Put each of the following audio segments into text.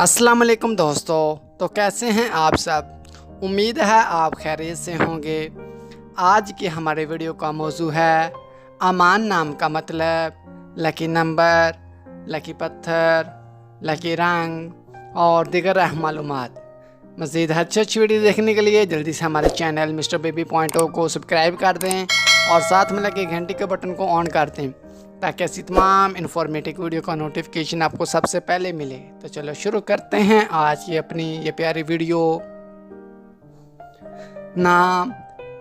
अस्सलाम वालेकुम दोस्तों। तो कैसे हैं आप सब। उम्मीद है आप खैरियत से होंगे। आज के हमारे वीडियो का मौजू है अमान नाम का मतलब, लकी नंबर, लकी पत्थर, लकी रंग और दीगर अहम मालूमात। मज़ीद अच्छी वीडियो देखने के लिए जल्दी से हमारे चैनल मिस्टर बेबी पॉइंट को सब्सक्राइब कर दें और साथ में लगे घंटी के बटन को ऑन कर दें ताकि ऐसी तमाम इन्फॉर्मेटिव वीडियो का नोटिफिकेशन आपको सबसे पहले मिले। तो चलो शुरू करते हैं आज की अपनी ये प्यारी वीडियो। नाम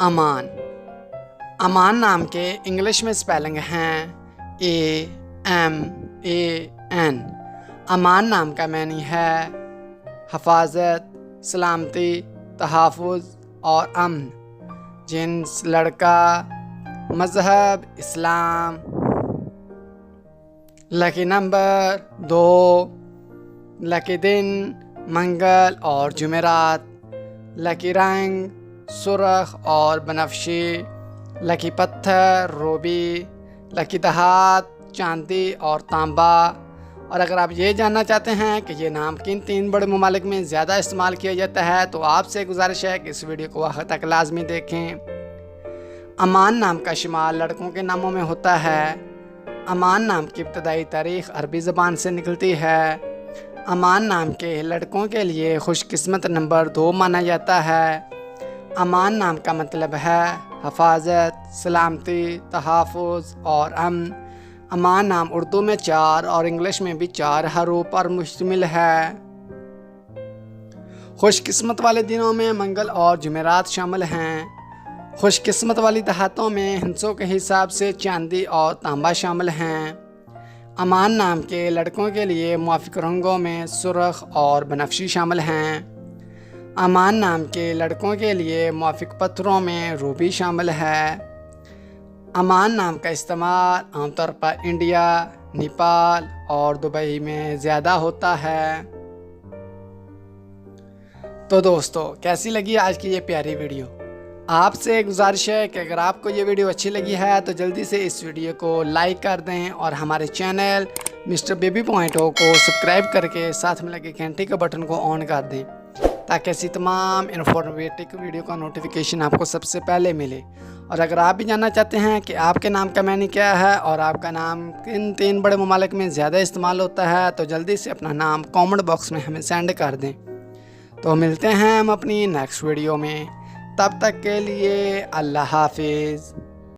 अमान। अमान नाम के इंग्लिश में स्पेलिंग हैं AMAN। अमान नाम का मानी है हफाजत, सलामती, तहफ़्फ़ुज़ और अमन। जिन्स लड़का, मज़हब इस्लाम। लकी नंबर 2, लकी दिन मंगल और जुमेरात। लकी रंग सुर्ख और बनफशी। लकी पत्थर रूबी। लकी दहात चांदी और तांबा। और अगर आप ये जानना चाहते हैं कि ये नाम किन 3 बड़े ममालिक में ज़्यादा इस्तेमाल किया जाता है तो आपसे गुजारिश है कि इस वीडियो को आखिर तक लाजमी देखें। अमान नाम का शुमार लड़कों के नामों में होता है। अमान नाम की इब्तदाई तारीख़ अरबी ज़बान से निकलती है। अमान नाम के लड़कों के लिए खुशकिस्मत नंबर 2 माना जाता है। अमान नाम का मतलब है हफाजत, सलामती, तहफ़्फ़ुज़ और अमन। अमान नाम उर्दू में 4 और इंग्लिश में भी 4 हरूफ पर मुश्तमिल है। खुशकिस्मत वाले दिनों में मंगल और जुमेरात शामिल हैं। खुशकिस्मत वाली दहातों में हिंसों के हिसाब से चांदी और तांबा शामिल हैं। अमान नाम के लड़कों के लिए मुआफ़िक रंगों में सुर्ख और बनफशी शामिल हैं। अमान नाम के लड़कों के लिए मुआफ़िक पत्थरों में रूबी शामिल है। अमान नाम का इस्तेमाल आमतौर पर इंडिया, नेपाल और दुबई में ज़्यादा होता है। तो दोस्तों, कैसी लगी आज की ये प्यारी वीडियो। आपसे एक गुजारिश है कि अगर आपको ये वीडियो अच्छी लगी है तो जल्दी से इस वीडियो को लाइक कर दें और हमारे चैनल मिस्टर बेबी पॉइंट को सब्सक्राइब करके साथ में लगे घंटी के बटन को ऑन कर दें ताकि ऐसी तमाम इन्फॉर्मेटिव वीडियो का नोटिफिकेशन आपको सबसे पहले मिले। और अगर आप भी जानना चाहते हैं कि आपके नाम का मानी क्या है और आपका नाम किन 3 बड़े ममालिक में ज़्यादा इस्तेमाल होता है तो जल्दी से अपना नाम कमेंट बॉक्स में हमें सेंड कर दें। तो मिलते हैं हम अपनी नेक्स्ट वीडियो में। तब तक के लिए अल्लाह हाफिज़।